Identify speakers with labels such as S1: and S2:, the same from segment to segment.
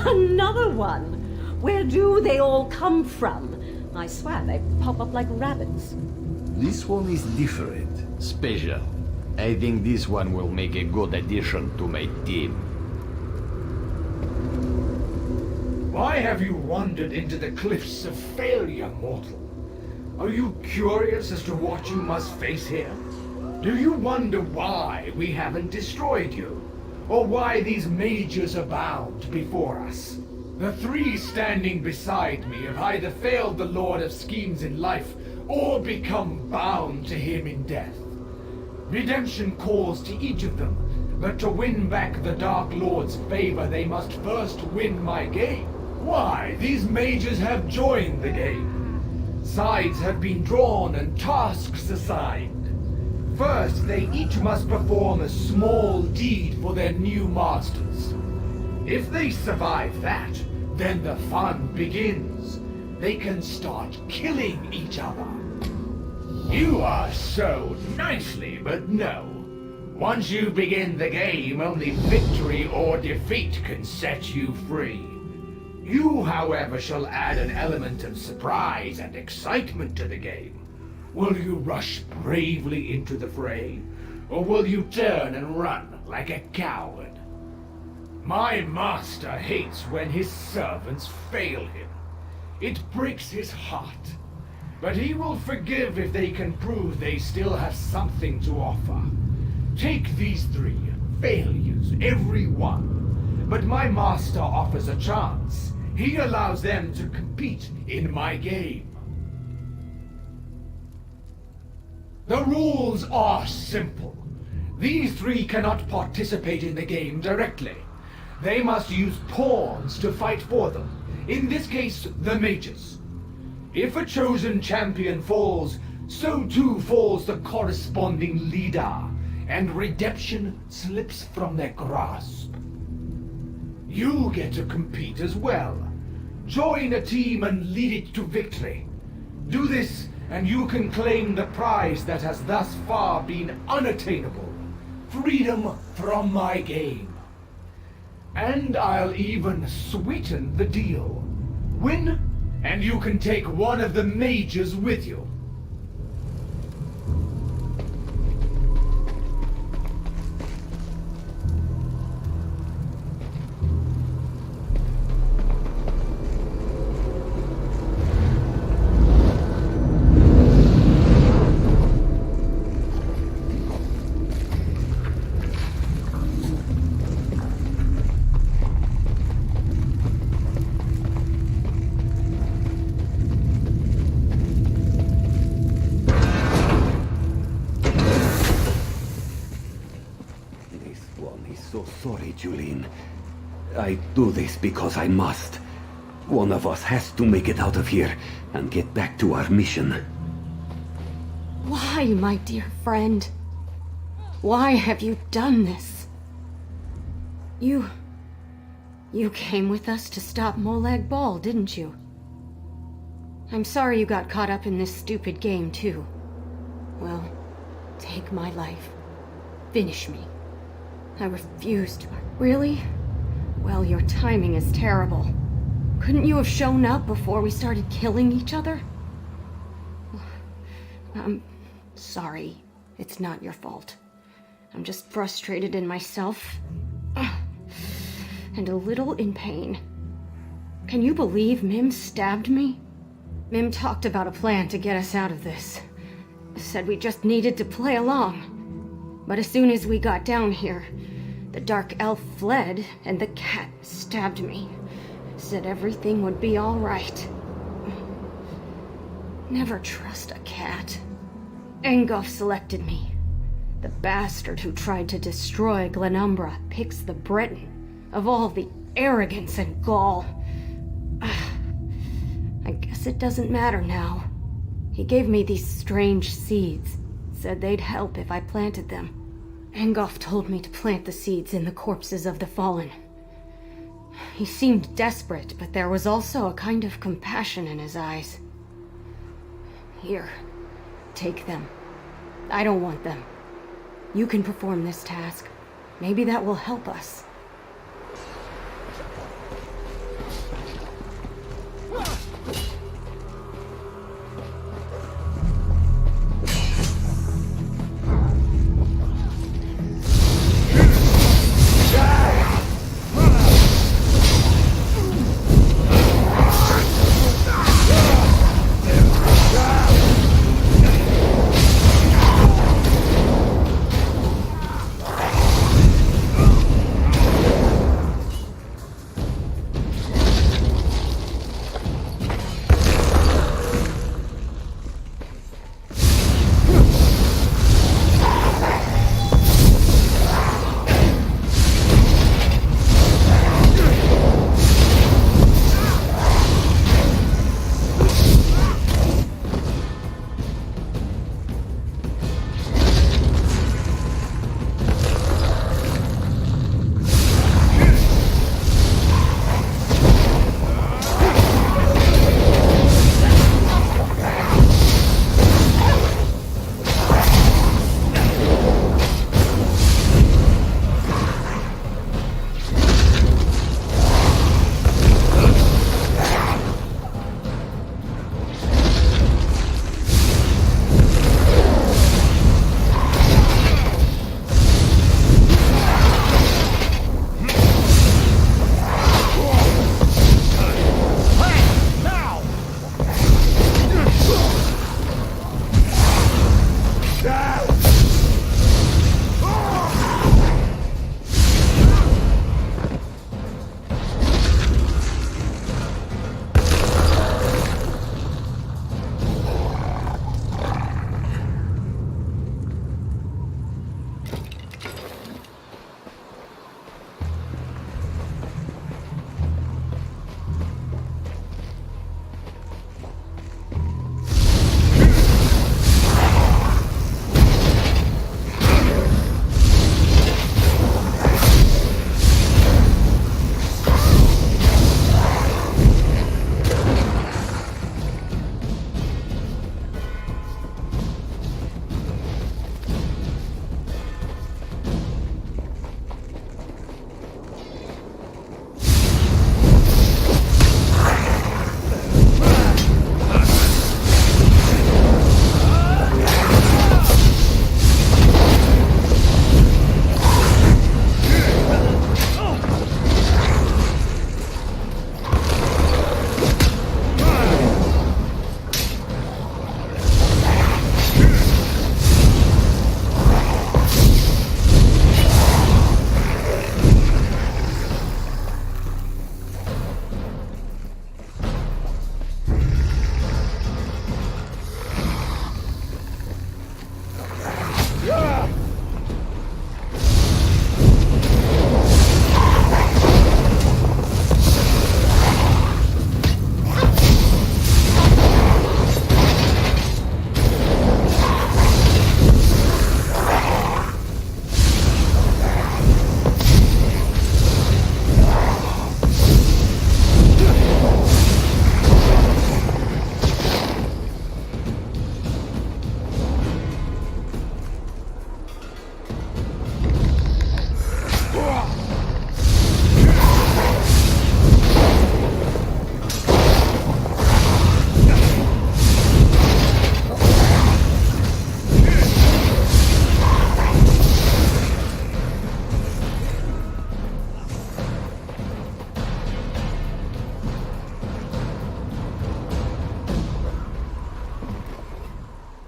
S1: Another one? Where do they all come from? I swear they pop up like rabbits.
S2: This one is different.
S3: Special. I think this one will make a good addition to my team.
S4: Why have you wandered into the cliffs of failure, mortal? Are you curious as to what you must face here? Do you wonder why we haven't destroyed you? Or why these mages abound before us? The three standing beside me have either failed the Lord of Schemes in life, or become bound to him in death. Redemption calls to each of them, but to win back the Dark Lord's favor, they must first win my game. Why, these mages have joined the game. Sides have been drawn and tasks assigned. First, they each must perform a small deed for their new masters. If they survive that, then the fun begins. They can start killing each other. You are so nicely, but no. Once you begin the game, only victory or defeat can set you free. You, however, shall add an element of surprise and excitement to the game. Will you rush bravely into the fray, or will you turn and run like a coward? My master hates when his servants fail him. It breaks his heart. But he will forgive if they can prove they still have something to offer. Take these three, failures, every one. But my master offers a chance. He allows them to compete in my game. The rules are simple. These three cannot participate in the game directly. They must use pawns to fight for them. In this case, the mages. If a chosen champion falls, so too falls the corresponding leader, and redemption slips from their grasp. You get to compete as well. Join a team and lead it to victory. Do this, and you can claim the prize that has thus far been unattainable. Freedom from my game. And I'll even sweeten the deal. Win, and you can take one of the mages with you.
S5: Sorry, Julian. I do this because I must. One of us has to make it out of here and get back to our mission.
S6: Why, my dear friend? Why have you done this? You came with us to stop Molag Bal, didn't you? I'm sorry you got caught up in this stupid game, too. Well, take my life. Finish me. I refused. Really? Well, your timing is terrible. Couldn't you have shown up before we started killing each other? I'm sorry. It's not your fault. I'm just frustrated in myself. And a little in pain. Can you believe Mim stabbed me? Mim talked about a plan to get us out of this. Said we just needed to play along. But as soon as we got down here, the dark elf fled and the cat stabbed me. Said everything would be all right. Never trust a cat. Engulf selected me. The bastard who tried to destroy Glenumbra picks the Breton. Of all the arrogance and gall. I guess it doesn't matter now. He gave me these strange seeds. Said they'd help if I planted them. Engulf told me to plant the seeds in the corpses of the fallen. He seemed desperate, but there was also a kind of compassion in his eyes. Here, take them. I don't want them. You can perform this task. Maybe that will help us.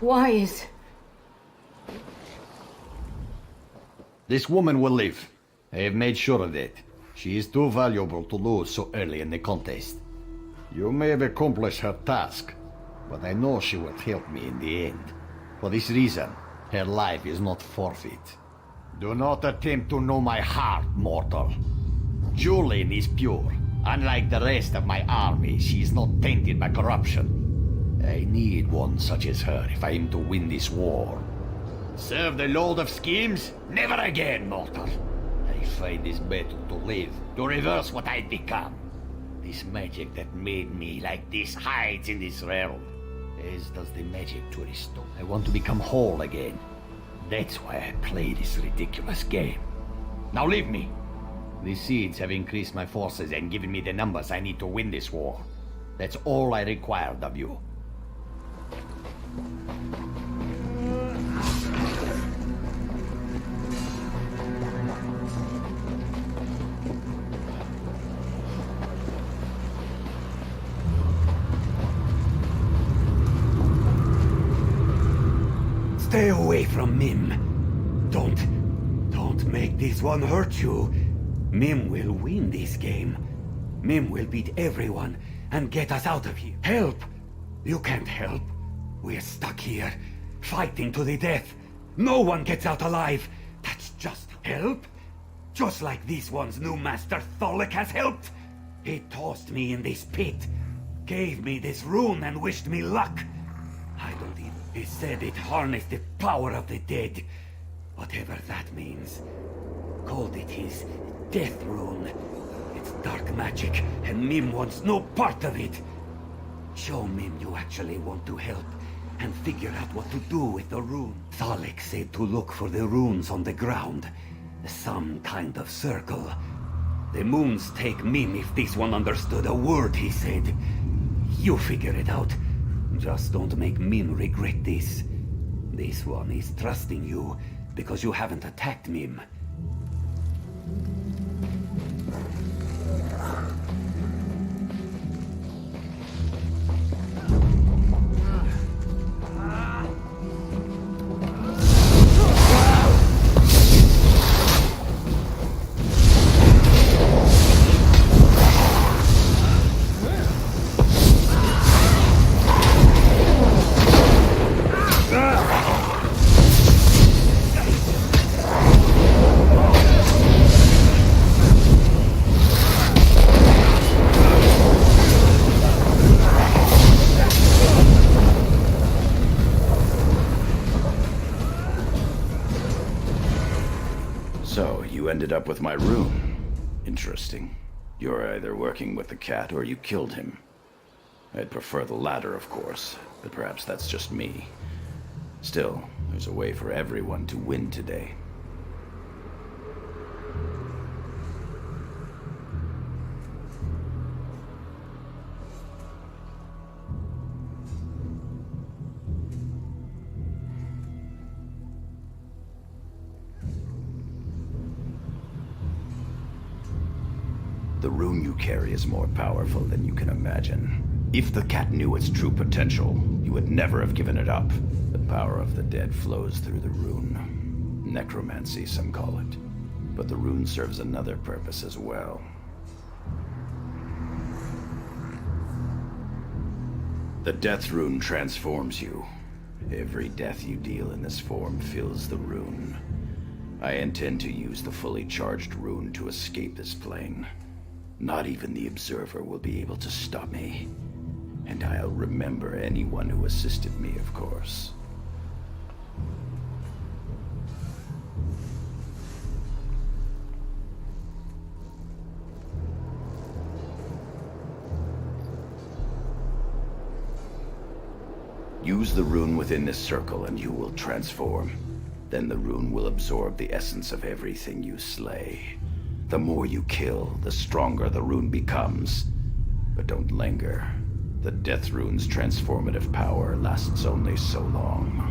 S6: Why is...
S3: This woman will live. I have made sure of that. She is too valuable to lose so early in the contest. You may have accomplished her task, but I know she would help me in the end. For this reason, her life is not forfeit. Do not attempt to know my heart, mortal. Julian is pure. Unlike the rest of my army, she is not tainted by corruption. I need one such as her if I am to win this war. Serve the Lord of Schemes? Never again, mortal. I fight this battle to live, to reverse what I've become. This magic that made me like this hides in this realm, as does the magic to restore. I want to become whole again. That's why I play this ridiculous game. Now leave me. The seeds have increased my forces and given me the numbers I need to win this war. That's all I required of you.
S5: Stay away from Mim. Don't make this one hurt you. Mim will win this game. Mim will beat everyone and get us out of here. Help! You can't help. We're stuck here, fighting to the death. No one gets out alive. That's just help. Just like this one's new master Tholic has helped. He tossed me in this pit, gave me this rune and wished me luck. I don't even... He said it harnessed the power of the dead. Whatever that means. Called it his death rune. It's dark magic, and Mim wants no part of it. Show Mim you actually want to help, and figure out what to do with the rune. Tholic said to look for the runes on the ground. Some kind of circle. The moons take Mim if this one understood a word he said. You figure it out. Just don't make Mim regret this. This one is trusting you, because you haven't attacked Mim.
S7: So, you ended up with my rune. Interesting. You're either working with the cat or you killed him. I'd prefer the latter, of course, but perhaps that's just me. Still, there's a way for everyone to win today. The rune you carry is more powerful than you can imagine. If the cat knew its true potential, you would never have given it up. The power of the dead flows through the rune. Necromancy, some call it. But the rune serves another purpose as well. The death rune transforms you. Every death you deal in this form fills the rune. I intend to use the fully charged rune to escape this plane. Not even the Observer will be able to stop me. And I'll remember anyone who assisted me, of course. Use the rune within this circle and you will transform. Then the rune will absorb the essence of everything you slay. The more you kill, the stronger the rune becomes. But don't linger. The Death Rune's transformative power lasts only so long.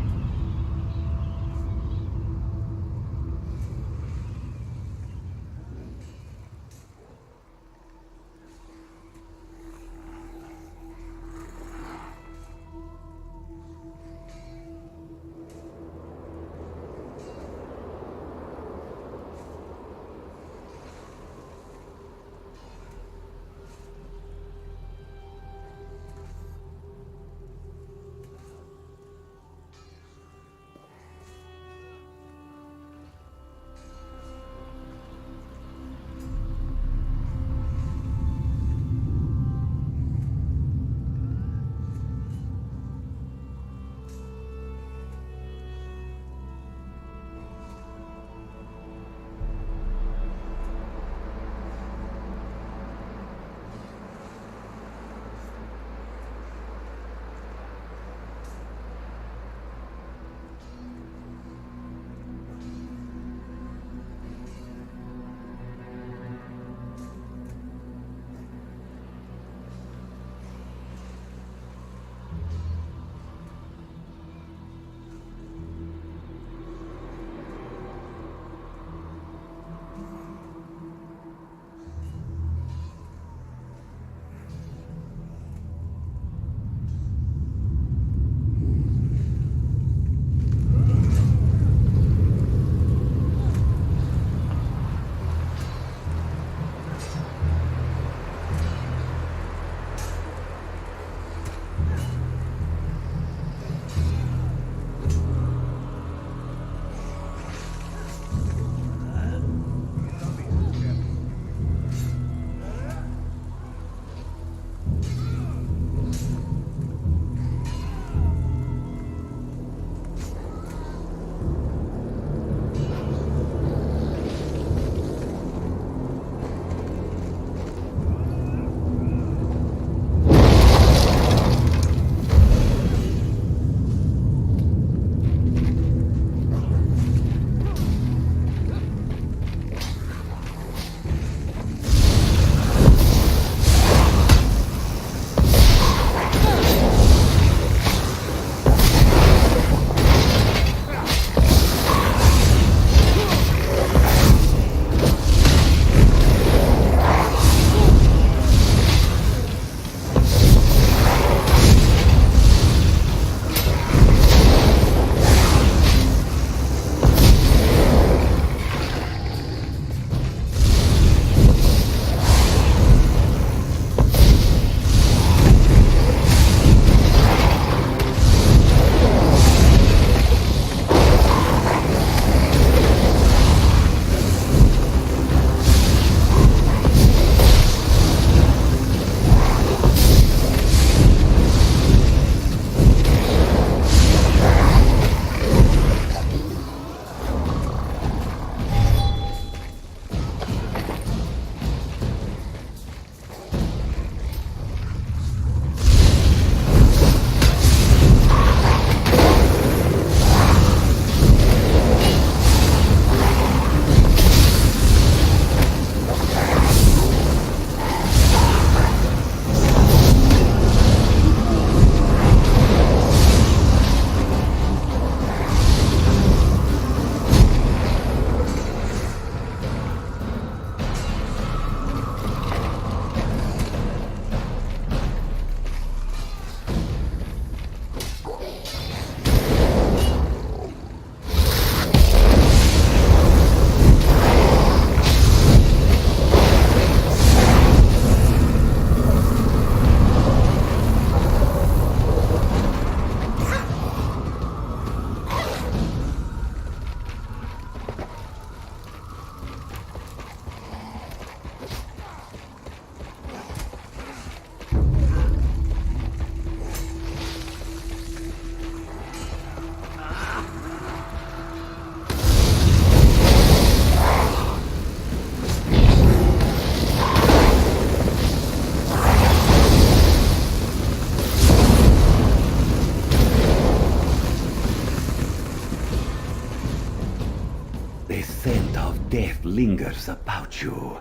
S5: lingers about you.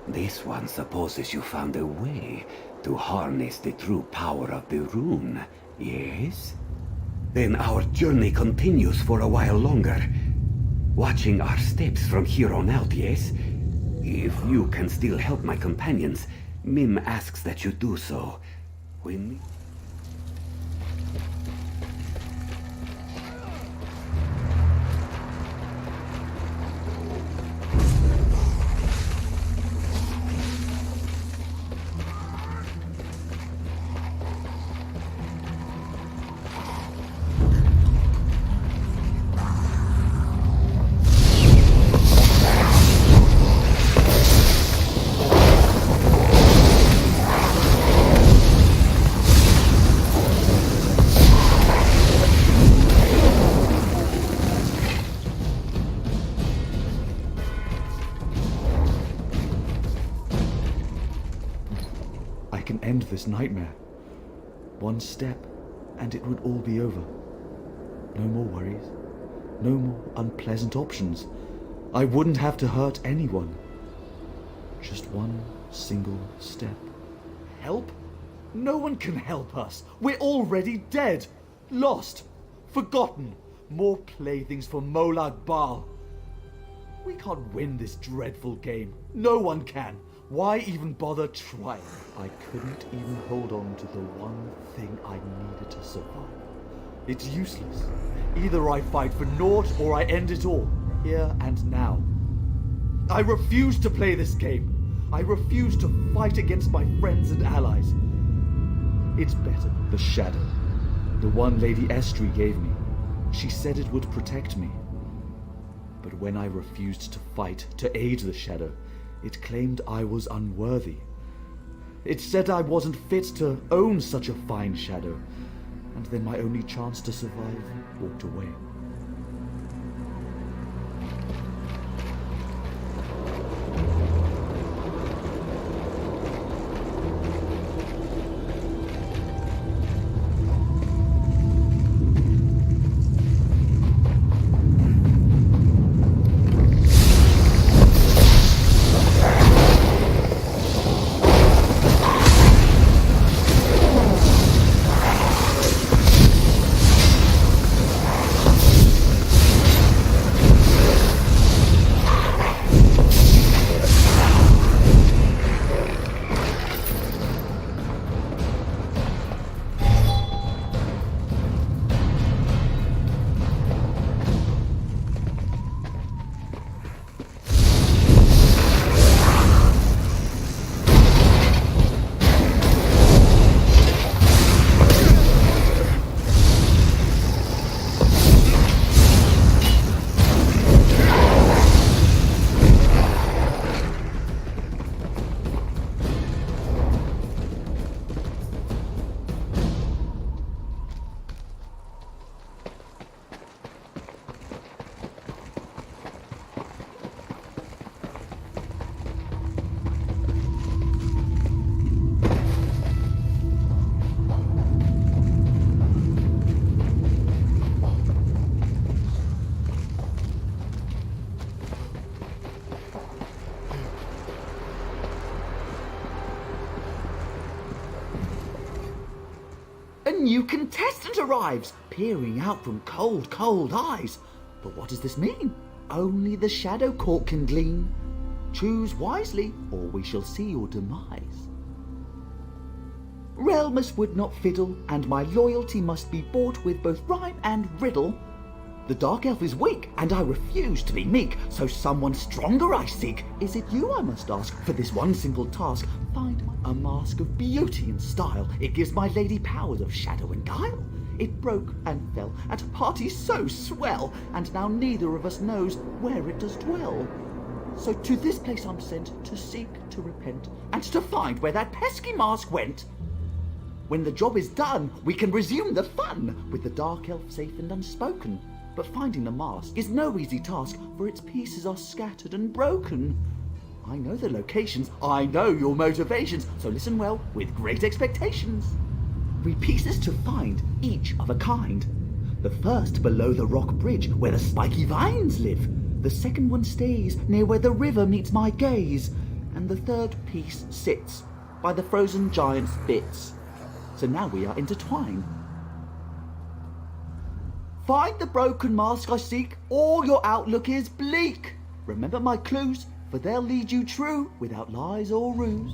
S5: This one supposes you found a way to harness the true power of the rune, yes? Then our journey continues for a while longer. Watching our steps from here on out, yes? If you can still help my companions, Mim asks that you do so. When...
S8: I can end this nightmare. One step, and it would all be over. No more worries. No more unpleasant options. I wouldn't have to hurt anyone. Just one single step. Help? No one can help us. We're already dead. Lost. Forgotten. More playthings for Molag Bal. We can't win this dreadful game. No one can. Why even bother trying? I couldn't even hold on to the one thing I needed to survive. It's useless. Either I fight for naught or I end it all, here and now. I refuse to play this game. I refuse to fight against my friends and allies. It's better, the shadow. The one Lady Estri gave me. She said it would protect me. But when I refused to fight, to aid the shadow, it claimed I was unworthy. It said I wasn't fit to own such a fine shadow, and then my only chance to survive walked away. A new contestant arrives, peering out from cold, cold eyes. But what does this mean? Only the Shadow Court can glean. Choose wisely, or we shall see your demise. Realmus would not fiddle, and my loyalty must be bought with both rhyme and riddle. The Dark Elf is weak, and I refuse to be meek, so someone stronger I seek. Is it you I must ask for this one simple task? Find a mask of beauty and style. It gives my lady powers of shadow and guile. It broke and fell at a party so swell, and now neither of us knows where it does dwell. So to this place I'm sent, to seek, to repent, and to find where that pesky mask went. When the job is done, we can resume the fun, with the Dark Elf safe and unspoken. But finding the mask is no easy task, for its pieces are scattered and broken. I know the locations, I know your motivations, so listen well, with great expectations. 3 pieces to find, each of a kind. The first below the rock bridge, where the spiky vines live. The second one stays near where the river meets my gaze, and the third piece sits by the frozen giant's bits. So now we are intertwined. Find the broken mask I seek, or your outlook is bleak. Remember my clues, for they'll lead you true, without lies or ruse.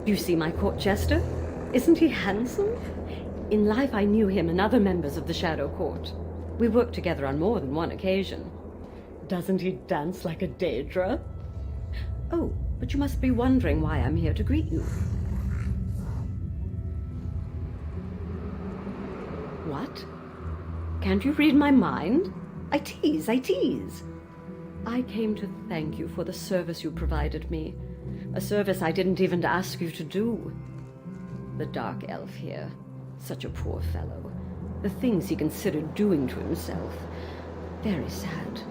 S1: You see my court jester? Isn't he handsome? In life I knew him and other members of the Shadow Court. We worked together on more than one occasion. Doesn't he dance like a Daedra? Oh, but you must be wondering why I'm here to greet you. What? Can't you read my mind? I tease. I came to thank you for the service you provided me. A service I didn't even ask you to do. The Dark Elf here, such a poor fellow. The things he considered doing to himself. Very sad.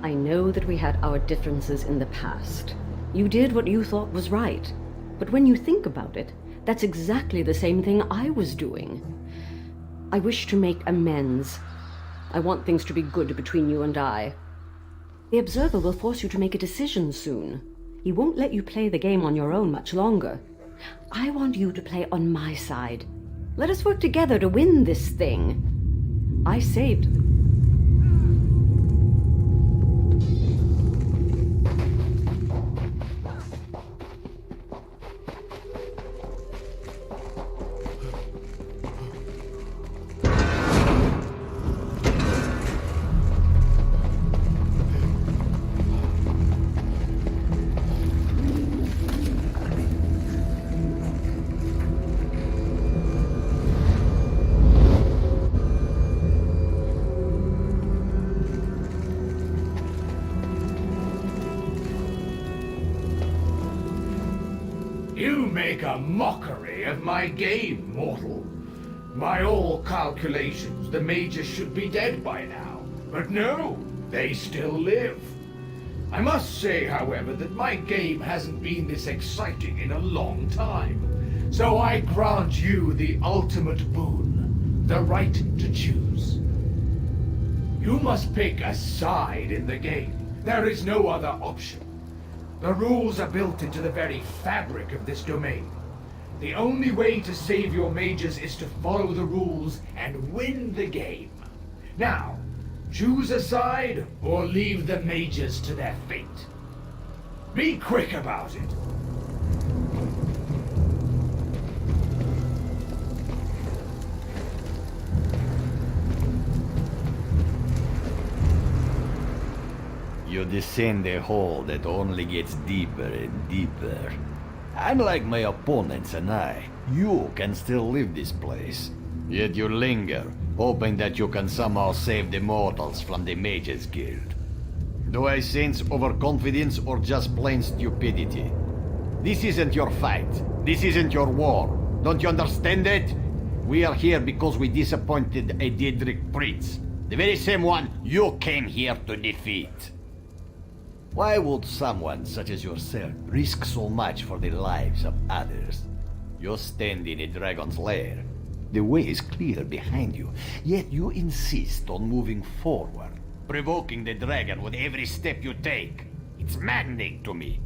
S1: I know that we had our differences in the past. You did what you thought was right. But when you think about it, that's exactly the same thing I was doing. I wish to make amends. I want things to be good between you and I. The Observer will force you to make a decision soon. He won't let you play the game on your own much longer. I want you to play on my side. Let us work together to win this thing. I saved them.
S4: You make a mockery of my game, mortal. By all calculations, the mages should be dead by now. But no, they still live. I must say, however, that my game hasn't been this exciting in a long time. So I grant you the ultimate boon, the right to choose. You must pick a side in the game. There is no other option. The rules are built into the very fabric of this domain. The only way to save your mages is to follow the rules and win the game. Now, choose a side or leave the mages to their fate. Be quick about it.
S3: You descend a hole that only gets deeper and deeper. Unlike my opponents and I, you can still leave this place. Yet you linger, hoping that you can somehow save the mortals from the Mages Guild. Do I sense overconfidence or just plain stupidity? This isn't your fight. This isn't your war. Don't you understand it? We are here because we disappointed a Daedric prince. The very same one you came here to defeat. Why would someone such as yourself risk so much for the lives of others? You stand in a dragon's lair. The way is clear behind you, yet you insist on moving forward, provoking the dragon with every step you take. It's maddening to me.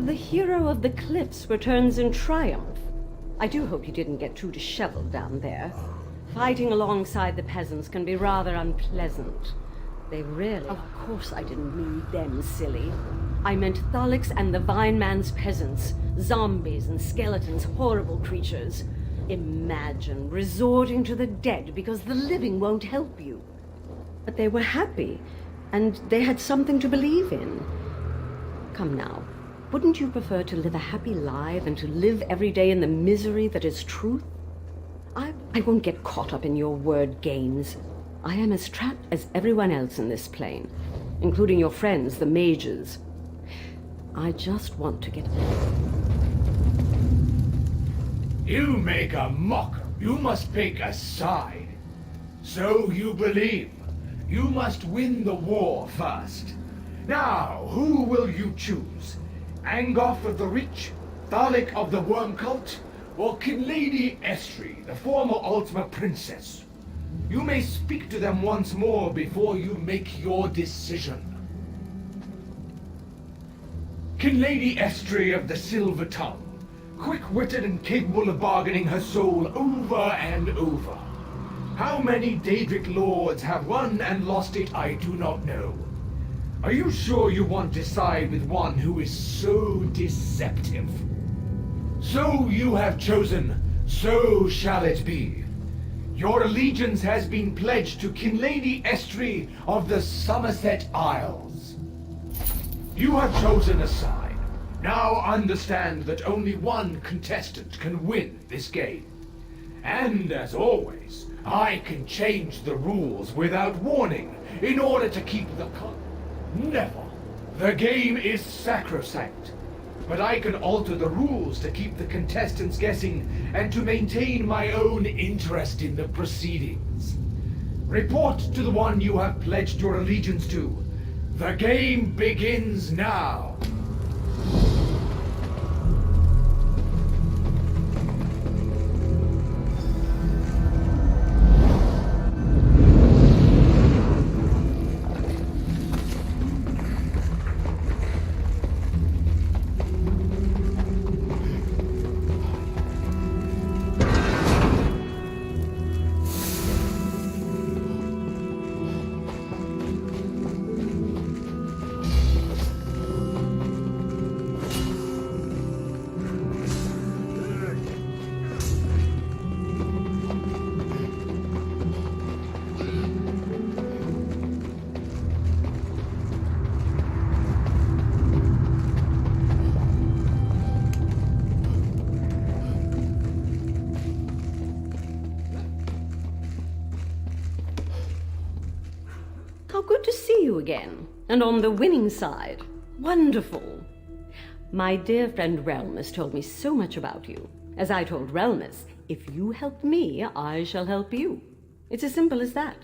S1: The hero of the cliffs returns in triumph. I do hope you didn't get too disheveled down there. Fighting alongside the peasants can be rather unpleasant. They really... Of course I didn't mean them, silly. I meant Thalix and the Vine Man's peasants. Zombies and skeletons, horrible creatures. Imagine resorting to the dead because the living won't help you. But they were happy, and they had something to believe in. Come now, wouldn't you prefer to live a happy lie than to live every day in the misery that is truth? I won't get caught up in your word games. I am as trapped as everyone else in this plane, including your friends, the mages. I just want to get...
S4: You make a mocker. You must pick a side. So you believe. You must win the war first. Now, who will you choose? Angoth of the Reach? Thalik of the Worm Cult? Or Kinlady Estri, the former Ultima Princess? You may speak to them once more before you make your decision. Kinlady Estri of the Silver Tongue, quick-witted and capable of bargaining her soul over and over. How many Daedric lords have won and lost it, I do not know. Are you sure you want to side with one who is so deceptive? So you have chosen, so shall it be. Your allegiance has been pledged to Kinlady Estri of the Somerset Isles. You have chosen a side. Now understand that only one contestant can win this game. And as always, I can change the rules without warning in order to keep the Never. The game is sacrosanct. But I can alter the rules to keep the contestants guessing and to maintain my own interest in the proceedings. Report to the one you have pledged your allegiance to. The game begins now.
S1: How good to see you again, and on the winning side. Wonderful. My dear friend Relmus told me so much about you. As I told Relmus, if you help me, I shall help you. It's as simple as that.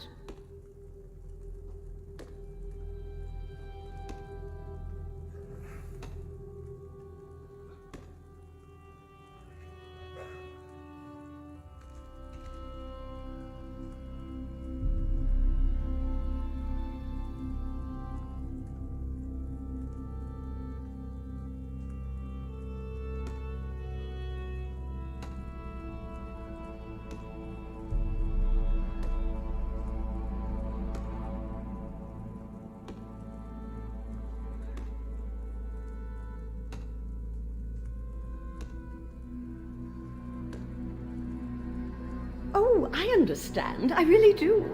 S1: Oh, I understand. I really do.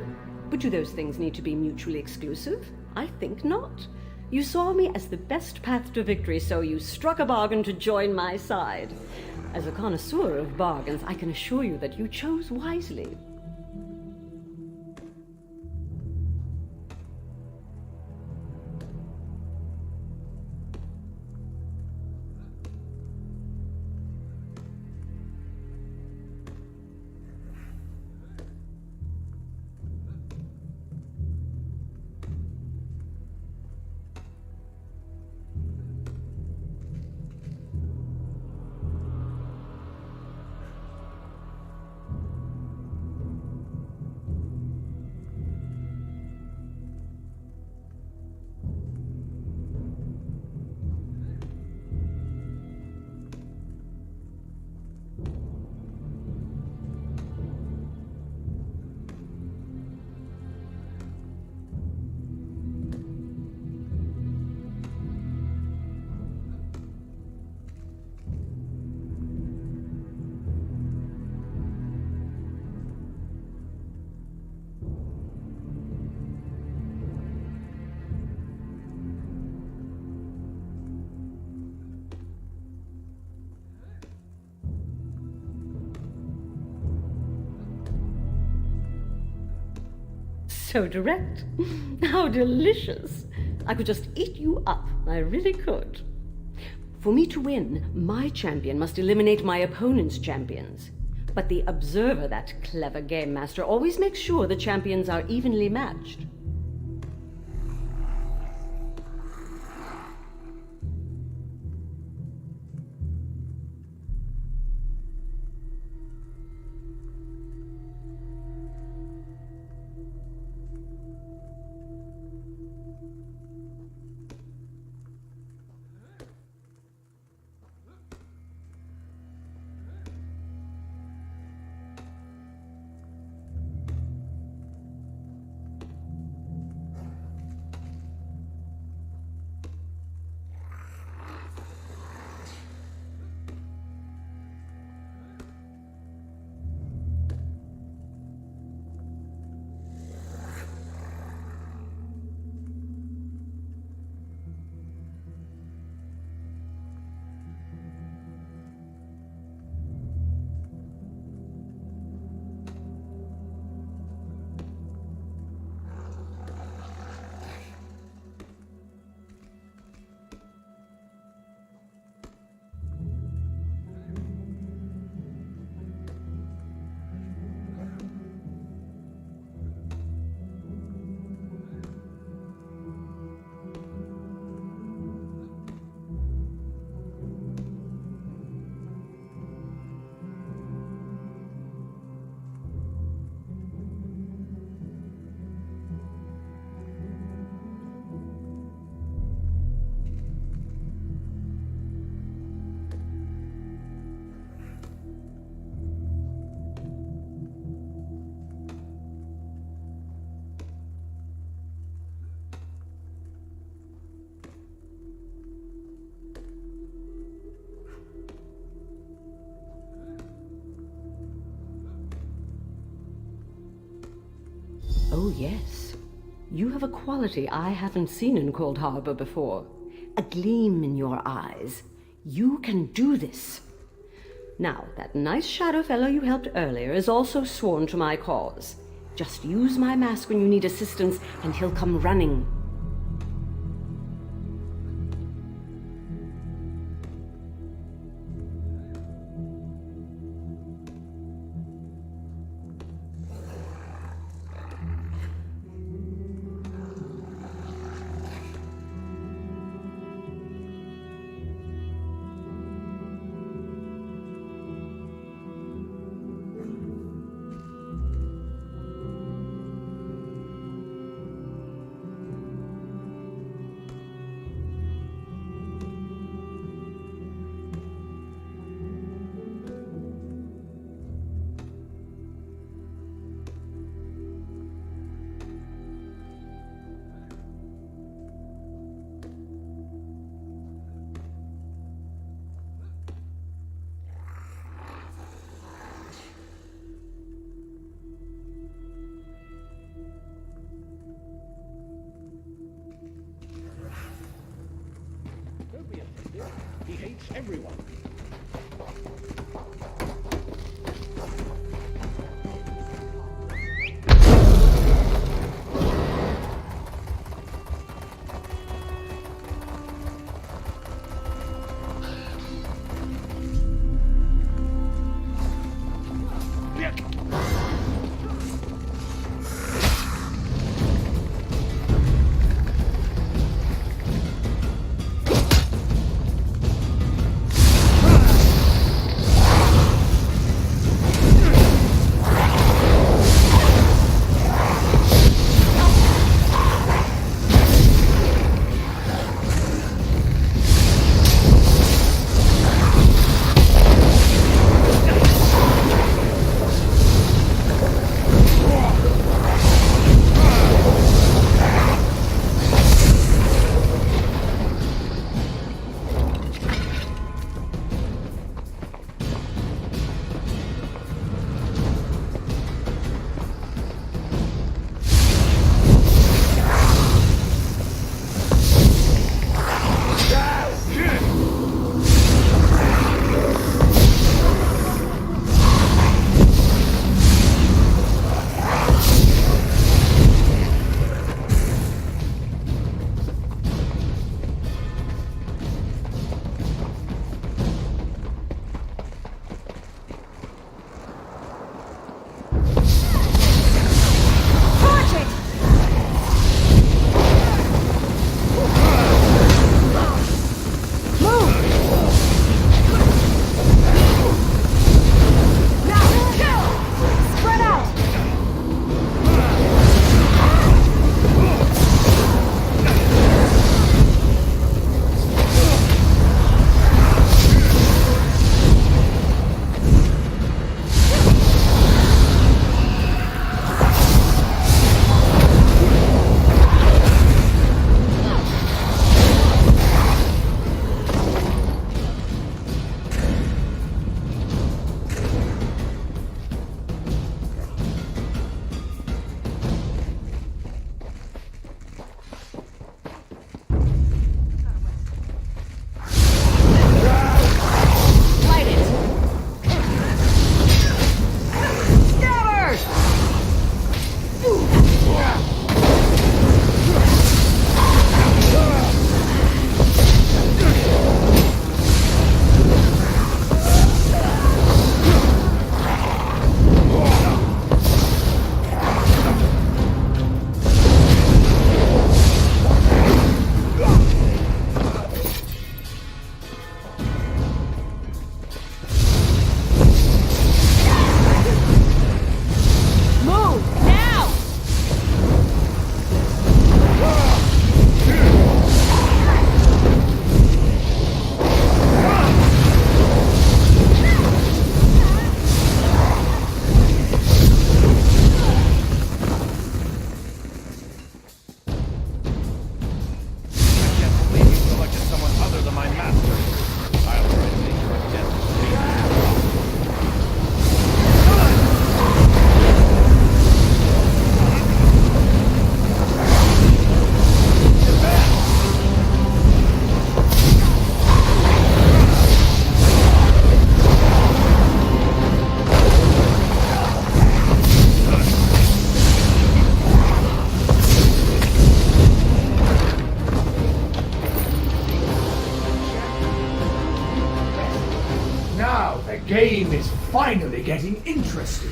S1: But do those things need to be mutually exclusive? I think not. You saw me as the best path to victory, so you struck a bargain to join my side. As a connoisseur of bargains, I can assure you that you chose wisely. So direct. How delicious. I could just eat you up. I really could. For me to win, my champion must eliminate my opponent's champions. But the observer, that clever game master, always makes sure the champions are evenly matched. Oh, yes. You have a quality I haven't seen in Cold Harbor before. A gleam in your eyes. You can do this. Now, that nice shadow fellow you helped earlier is also sworn to my cause. Just use my mask when you need assistance, and he'll come running.
S4: Everyone. game is finally getting interesting.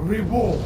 S4: reward.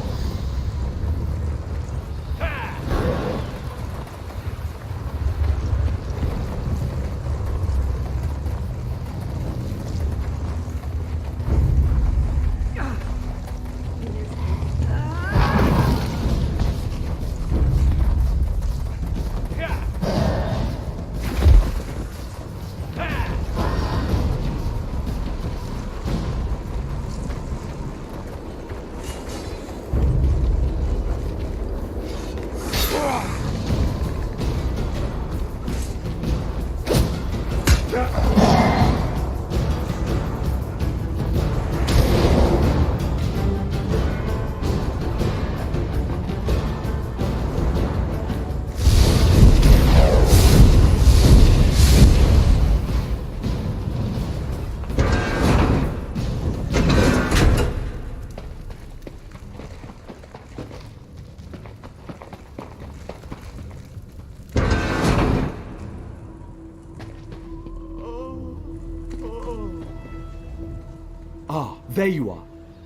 S8: Ah, there you are.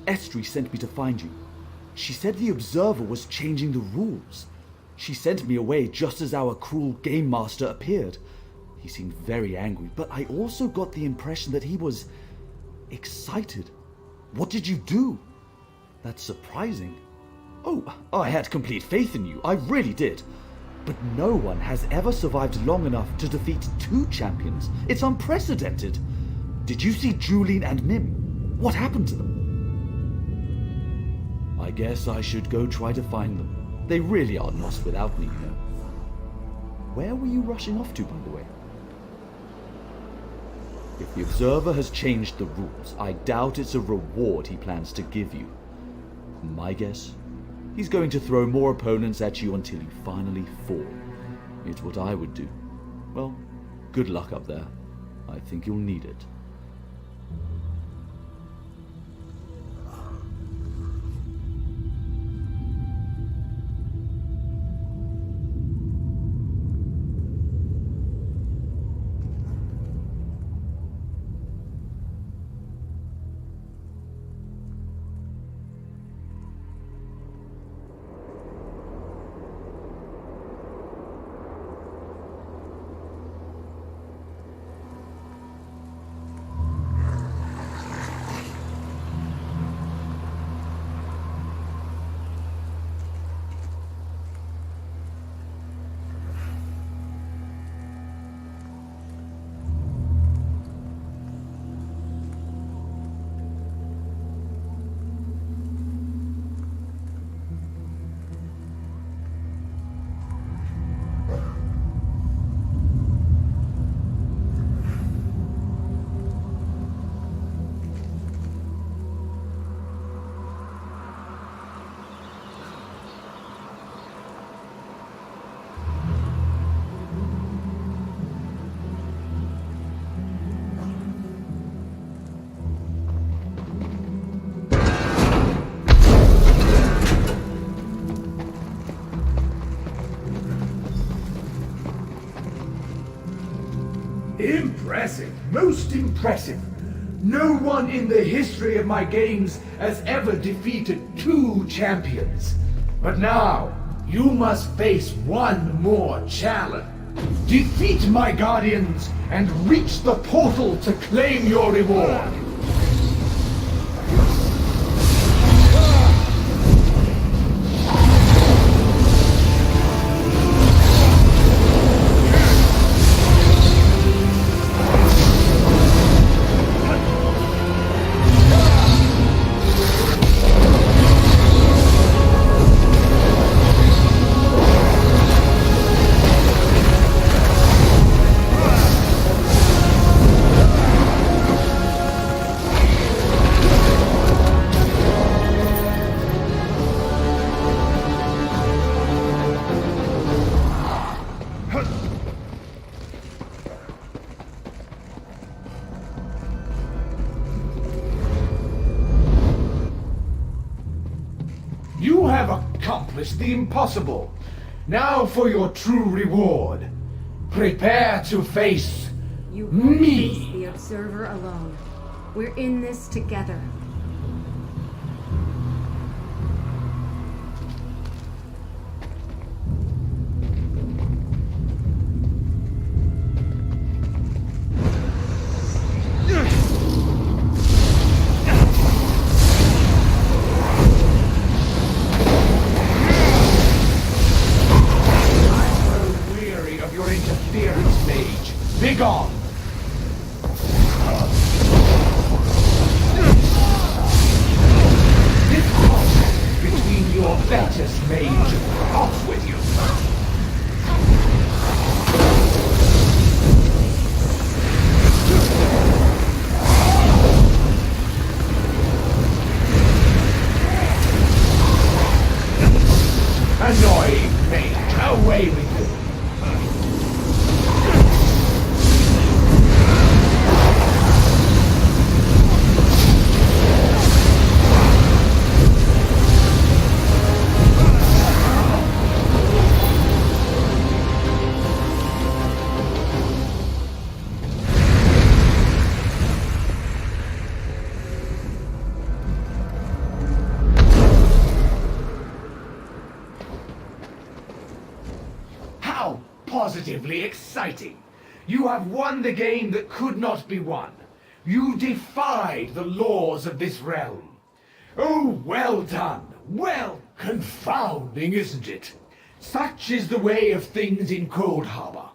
S8: Estri sent me to find you. She said the Observer was changing the rules. She sent me away just as our cruel game master appeared. He seemed very angry, but I also got the impression that he was excited. What did you do? That's surprising. Oh, I had complete faith in you. I really did. But no one has ever survived long enough to defeat 2 champions. It's unprecedented. Did you see Julian and Mim? What happened to them? I guess I should go try to find them. They really are lost without me, you know. Where were you rushing off to, by the way? If the Observer has changed the rules, I doubt it's a reward he plans to give you. My guess? He's going to throw more opponents at you until you finally fall. It's what I would do. Well, good luck up there. I think you'll need it.
S4: Impressive, most impressive. No one in the history of my games has ever defeated 2 champions. But now, you must face one more challenge. Defeat my guardians and reach the portal to claim your reward. You have accomplished the impossible. Now for your true reward. Prepare to face
S6: You won't
S4: me.
S6: face the Observer alone. We're in this together.
S4: positively exciting. You have won the game that could not be won. You defied the laws of this realm. Oh, well done. Well, confounding, isn't it? Such is the way of things in Cold Harbor.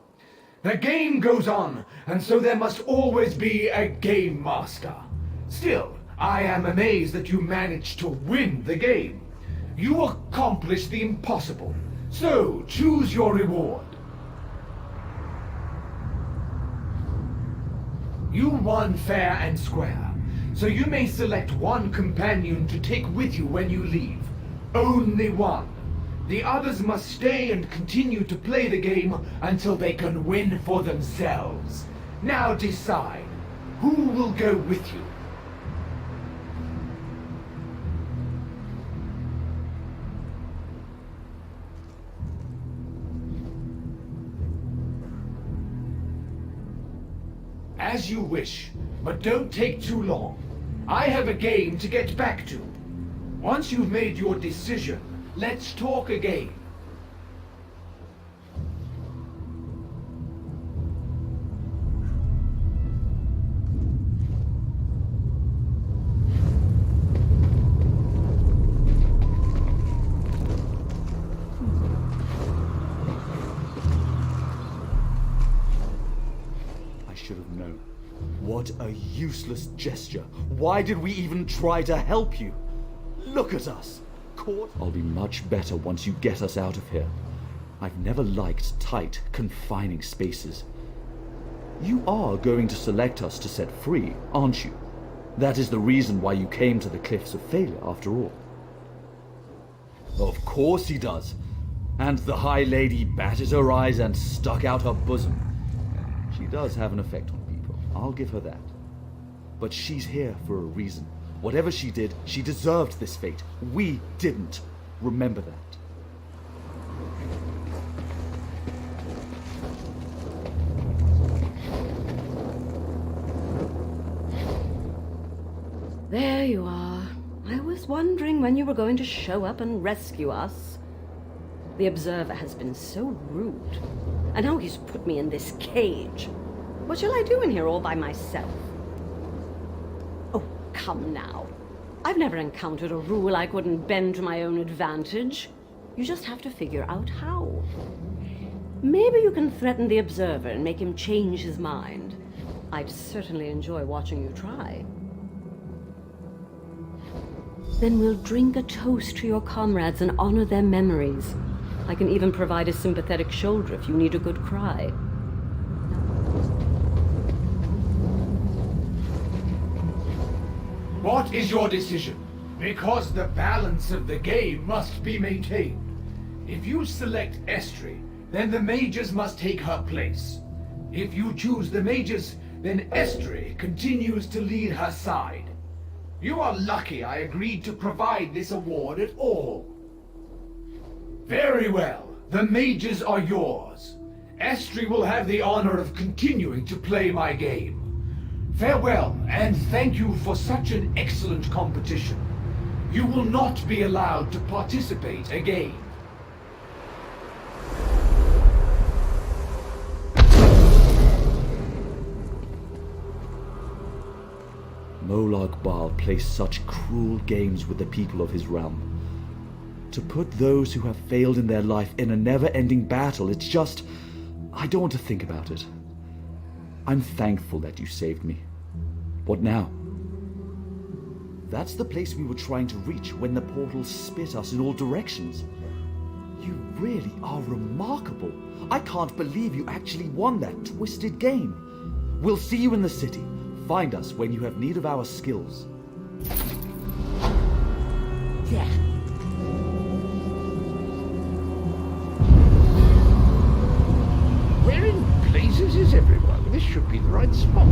S4: The game goes on, and so there must always be a game master. Still, I am amazed that you managed to win the game. You accomplished the impossible. So, choose your reward. You won fair and square, so you may select one companion to take with you when you leave. Only one. The others must stay and continue to play the game until they can win for themselves. Now decide, who will go with you? As you wish, but don't take too long. I have a game to get back to. Once you've made your decision, let's talk again.
S8: I should have known. What a useless gesture. Why did we even try to help you? Look at us. Caught. I'll be much better once you get us out of here. I've never liked tight, confining spaces. You are going to select us to set free, aren't you? That is the reason why you came to the Cliffs of Failure, after all. Of course he does. And the High Lady batted her eyes and stuck out her bosom. She does have an effect on people, I'll give her that. But she's here for a reason. Whatever she did, she deserved this fate. We didn't. Remember that.
S1: There you are. I was wondering when you were going to show up and rescue us. The Observer has been so rude. And now he's put me in this cage. What shall I do in here all by myself? Oh, come now. I've never encountered a rule I couldn't bend to my own advantage. You just have to figure out how. Maybe you can threaten the Observer and make him change his mind. I'd certainly enjoy watching you try. Then we'll drink a toast to your comrades and honor their memories. I can even provide a sympathetic shoulder if you need a good cry.
S4: What is your decision? Because the balance of the game must be maintained. If you select Estri, then the mages must take her place. If you choose the mages, then Estri continues to lead her side. You are lucky I agreed to provide this award at all. Very well. The mages are yours. Estri will have the honor of continuing to play my game. Farewell, and thank you for such an excellent competition. You will not be allowed to participate again.
S8: Molag Bal plays such cruel games with the people of his realm. To put those who have failed in their life in a never-ending battle, it's just... I don't want to think about it. I'm thankful that you saved me. What now? That's the place we were trying to reach when the portal spit us in all directions. You really are remarkable. I can't believe you actually won that twisted game. We'll see you in the city. Find us when you have need of our skills.
S1: Yeah.
S2: Where in blazes is everyone? This should be the right spot.